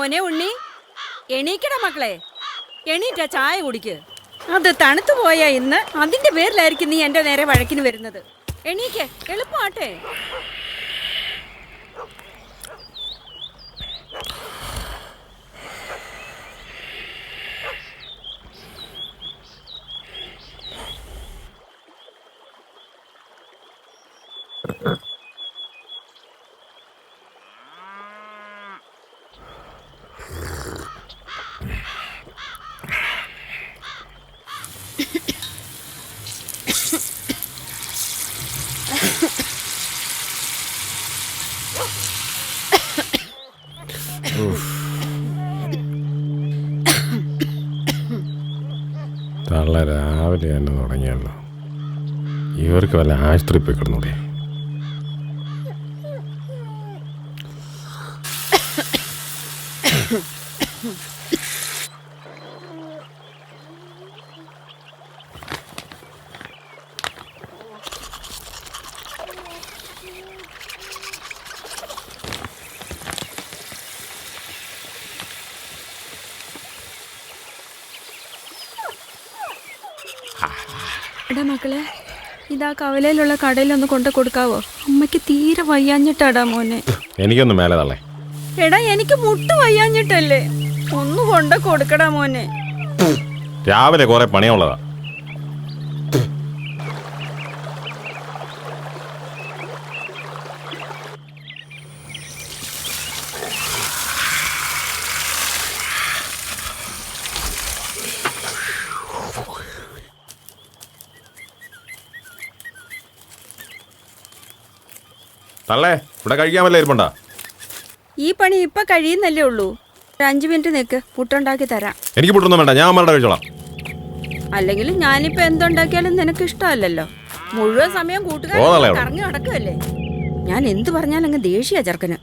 മോനെ ഉണ്ണി, എണീക്കട മക്കളെ, എണീറ്റ ചായ കുടിക്ക്. അത് തണുത്തു പോയാ ഇന്ന് അതിന്റെ പേരിലായിരിക്കും നീ എന്റെ നേരെ വഴക്കിന് വരുന്നത്. എണീക്ക്, എളുപ്പമാട്ടെ. തള്ള രാവിലെ തന്നെ തുടങ്ങിയല്ലോ. ഇവർക്ക് വല്ല ആശുപത്രി പോയി കിടന്നൂടെ? എടാ മക്കളെ, ഇതാ കവലയിലുള്ള കടയിലൊന്ന് കൊണ്ടു കൊടുക്കാവോ? അമ്മയ്ക്ക് തീരെ വയ്യാഞ്ഞിട്ടാടാ മോനെ. എനിക്കൊന്നും മേലെ തള്ളേ. എടാ എനിക്ക് മുട്ട് വയ്യാഞ്ഞിട്ടല്ലേ, ഒന്ന് കൊണ്ട കൊടുക്കടാ മോനെ. രാവിലെ കുറെ പണിയുള്ളതാ. തള്ളേ, ഇവിടെ കഴിക്കാൻ വല്ല ഇരിപ്പുണ്ടാ? ഈ പണി ഇപ്പൊ കഴിയുന്നല്ലേ ഉള്ളൂ. ഒരു 5 മിനിറ്റ് നിൽക്ക്, പുട്ടുണ്ടാക്കി തരാം. എനിക്ക് പുട്ടൊന്നും വേണ്ട, ഞാൻ അമ്മയുടെ കഴിച്ചോളാം. അല്ലെങ്കിൽ ഞാനിപ്പോ എന്തുണ്ടാക്കിയാലും നിനക്ക് ഇഷ്ടമല്ലല്ലോ. മുഴുവൻ സമയം കൂട്ടുകാർ കറങ്ങി നടക്കുമല്ലേ. ഞാൻ എന്ത് പറഞ്ഞാലും അങ്ങ് ദേഷ്യ ചെറുക്കന്.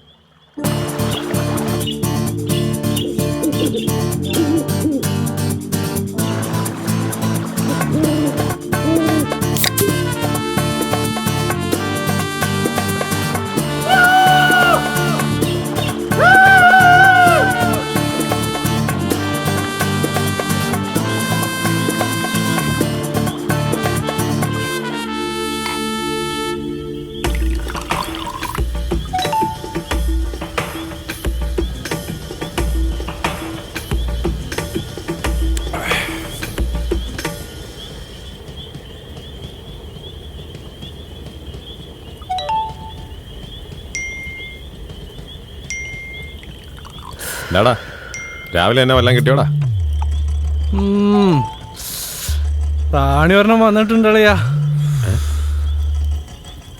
എന്താടാ രാവിലെ എന്നെ വല്ലതും കിട്ടിയോടാ? പ്രാണി ഒരെണ്ണം വന്നിട്ടുണ്ടല്ലയാ.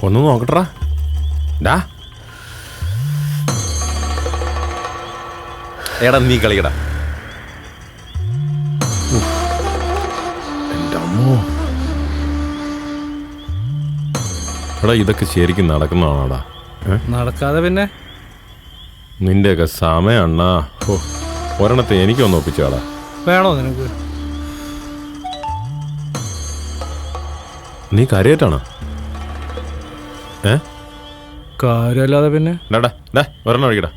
ഒന്ന് നോക്കട്ടാ. ഡാ എടാ നീ കളിക്കടാ. എൻ്റെ അമ്മോ, എടാ ഇതൊക്കെ ശരിക്കും നടക്കുന്നതാണോടാ? നടക്കാതെ പിന്നെ നിന്റെയൊക്കെ സമയം അണ്ണാ. ഓ, ഒരെണ്ണത്തെ എനിക്കൊന്ന് ഒപ്പിച്ചാടാ. വേണോ നിനക്ക്? നീ കരയേറ്റാണോ? കാര്യമല്ലാതെ പിന്നെ. ഡാ ഒരെണ്ണം ഒഴിക്കടാ.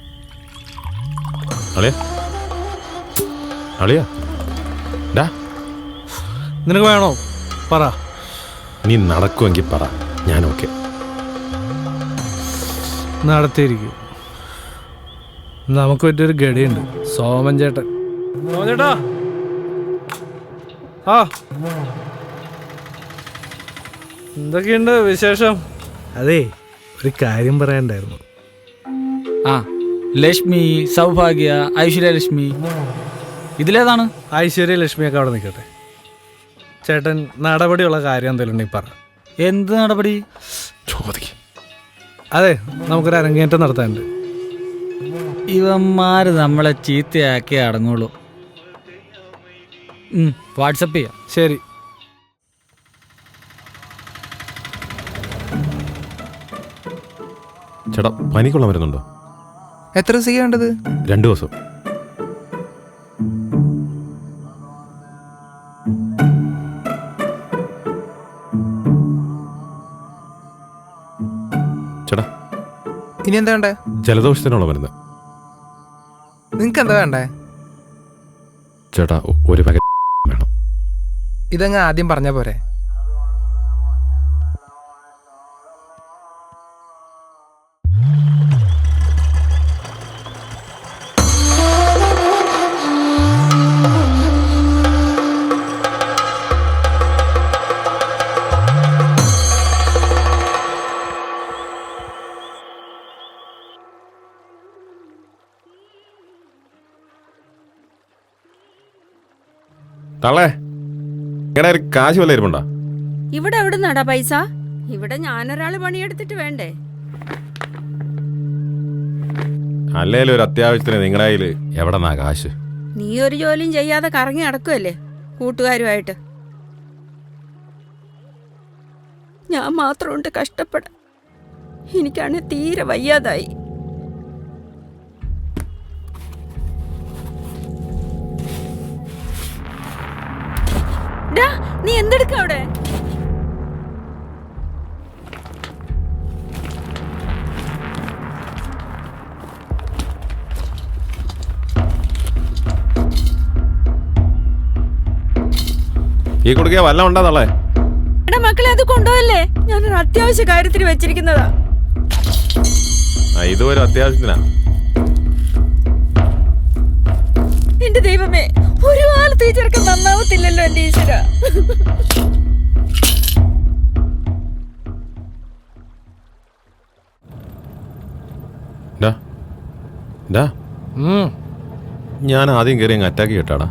അളിയാ അളിയാ ഡാ, നിനക്ക് വേണോ പറ. നീ നടക്കുമെങ്കിൽ പറ, ഞാൻ ഓക്കെ. നടത്തിയിരിക്കും. നമുക്ക് പറ്റിയൊരു ഗടിയുണ്ട്, സോമൻ ചേട്ടൻ. സോമൻ ചേട്ടാ, ആ എന്തൊക്കെയുണ്ട് വിശേഷം? അതെ, ഒരു കാര്യം പറയാനുണ്ടായിരുന്നു. ആ, ലക്ഷ്മി, സൗഭാഗ്യ, ഐശ്വര്യലക്ഷ്മി, ഇതിലേതാണ്? ഐശ്വര്യലക്ഷ്മിയൊക്കെ അവിടെ നിൽക്കട്ടെ. ചേട്ടൻ നടപടിയുള്ള കാര്യം എന്തെങ്കിലും ഉണ്ടെങ്കിൽ പറ. എന്ത് നടപടി? ചോദിക്ക. അതെ, നമുക്കൊരു അരങ്ങേറ്റം നടത്താനുണ്ട്. ഇവന്മാര് നമ്മളെ ചീത്തയാക്കി അടങ്ങുള്ളൂ. വാട്സപ്പ് ചെയ്യാം. ശരി. ചേട്ടാ പനിക്കുള്ള മരുന്നുണ്ടോ? എത്ര ദിവസം ചെയ്യേണ്ടത്? 2 ദിവസം. ചേട്ടാ ഇനി എന്താ വേണ്ടേ? ജലദോഷത്തിനുള്ള മരുന്ന്. നിങ്ങക്ക് എന്താ വേണ്ടേ? ചേട്ടാ ഒരു പാക്കറ്റ് വേണം. ഇതങ്ങ് ആദ്യം പറഞ്ഞ പോരെ? തള്ളേ ഇങ്ങനെ ഒരു കാശ് വല്ല ഇരിപ്പുണ്ടോ? ഇവിടെ എവിടെ നടാ പൈസ? ഇവിടെ ഞാനൊരാള് പണിയെടുത്തിട്ട് വേണ്ടേ? അല്ലേലും ഒരു അത്യാവശ്യത്തിന് നിങ്ങളുടെ കയ്യിൽ എവിടെന്നാ കാശ്? നീ ഒരു ജോലിയും ചെയ്യാതെ കറങ്ങി നടക്കുമല്ലേ കൂട്ടുകാരുമായിട്ട്. ഞാൻ മാത്രമുണ്ട് കഷ്ടപ്പെടാൻ. എനിക്കാണ് തീരെ വയ്യാതായി. നീ എന്തെടുക്ക അവിടെ? ഈ കൊടുക്കുക വല്ല ഉണ്ടാ തള്ളേ? എടാ മക്കളെ, അത് കൊണ്ടുപോയല്ലേ? ഞാനൊരു അത്യാവശ്യ കാര്യത്തിന് വെച്ചിരിക്കുന്നതാ. ഇതും ഒരു അത്യാവശ്യത്തിനാ. എന്റെ ദൈവമേ, ഒരു കാലത്ത് ഈ ചെറുക്കൻ നന്നാവത്തില്ലല്ലോ എന്റെ ഈശ്വര. ഞാൻ ആദ്യം കയറി അങ്ങ് അറ്റാക്ക് ചെയ്യട്ടാടാ.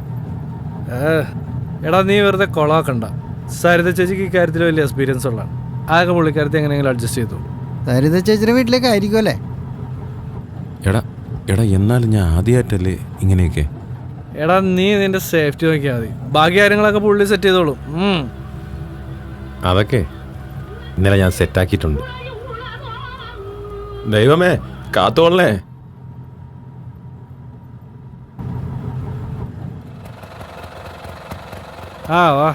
എടാ നീ വെറുതെ കൊളാക്കണ്ട. സരിത ചേച്ചിക്ക് ഇക്കാര്യത്തിൽ വലിയ എക്സ്പീരിയൻസ് ഉള്ളതാണ്. ആകെ പുള്ളിക്കാരത്തെ എങ്ങനെയെങ്കിലും അഡ്ജസ്റ്റ് ചെയ്തു. സരിത ചേച്ചിയുടെ വീട്ടിലേക്ക് ആയിരിക്കും അല്ലേ? എടാ എന്നാലും ഞാൻ ആദ്യമായിട്ടല്ലേ ഇങ്ങനെയൊക്കെ. എടാ നീ നിന്റെ സേഫ്റ്റി നോക്കിയാൽ മതി. ബാക്കി കാര്യങ്ങളൊക്കെ പുള്ളി സെറ്റ് ചെയ്തോളും. അതൊക്കെ ഇന്നലെ ഞാൻ സെറ്റാക്കിയിട്ടുണ്ട്. ദൈവമേ കാത്തോളേ. വാ.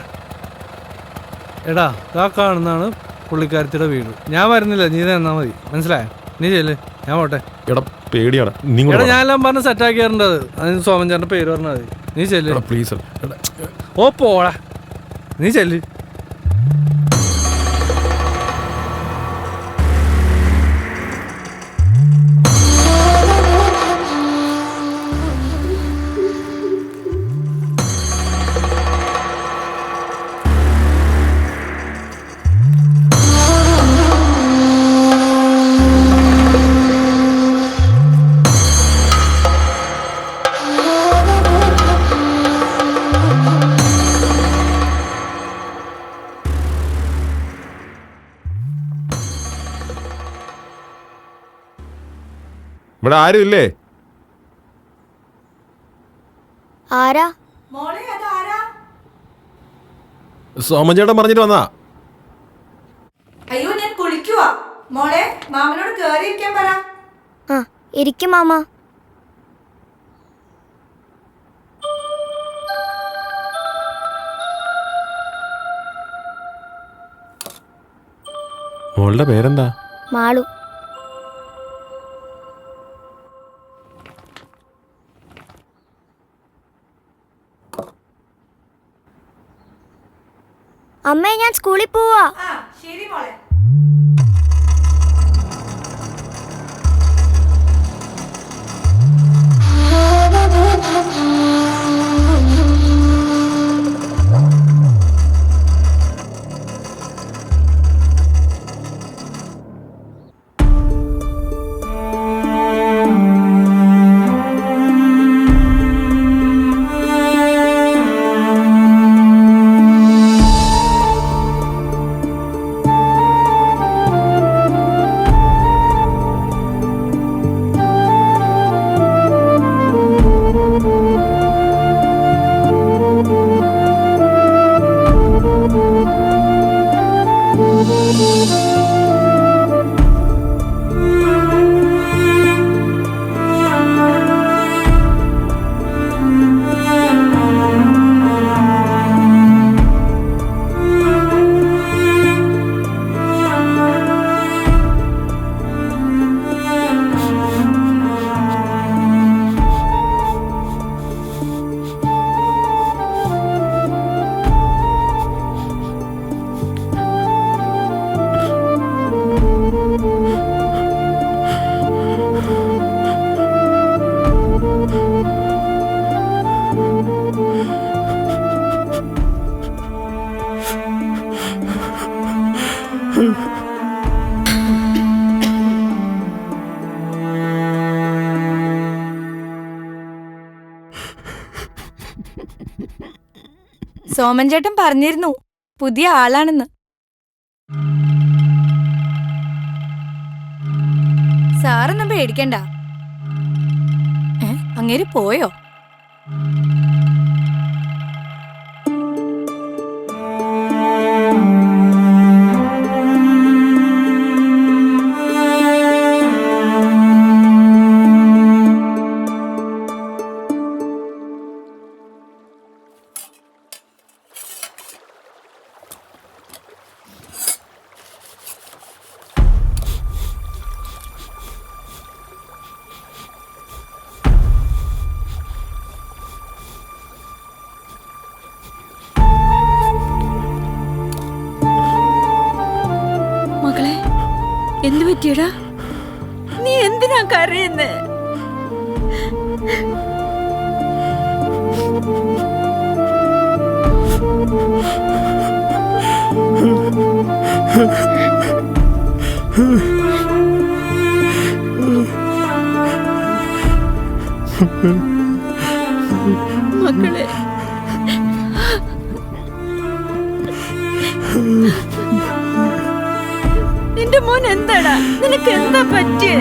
എടാ ആ കാണുന്നതാണ് പുള്ളിക്കാരത്തിയുടെ വീട്. ഞാൻ വരുന്നില്ല, നീ തന്നാ മതി. മനസ്സിലായോ? നീ ചെല്ല്, ഞാൻ പോട്ടെ. എടാ പേടിയാടാ. എടാ ഞാനെല്ലാം പറഞ്ഞ് സെറ്റാക്കിയാറുണ്ടത്. അതിന് സോമൻ ചേട്ടൻ്റെ പേര് പറഞ്ഞാൽ മതി. നീ ചെല്ല്. പ്ലീസ്. ഓ പോടാ, നീ ചെല്ല്. ഇവിടെ ആരും ഇല്ലേ? ആരാ? സോമൻചേട്ടൻ പറഞ്ഞിട്ട് വന്നാ. അയ്യോ ഞാൻ കുളിക്കുവാ. മോളെ മാമനോട് കേറിയിരിക്കാൻ പറ. ഇരിക്കും മാമ. മോളുടെ പേരെന്താ? മാളു. അമ്മേ ഞാൻ സ്കൂളിൽ പോവാ. ശരി മോളെ. സോമൻ ചേട്ടൻ പറഞ്ഞിരുന്നു പുതിയ ആളാണെന്ന്. സാറൊന്നും പേടിക്കണ്ട. അങ്ങേര് പോയോ? മകളെ, എന്തു പറ്റിയടാ? നീ എന്തിനാ കരയുന്നേ? മക്കളെ, നിന്റെ മോൻ എന്താടാ? നിനക്ക് എന്താ പറ്റിയേ?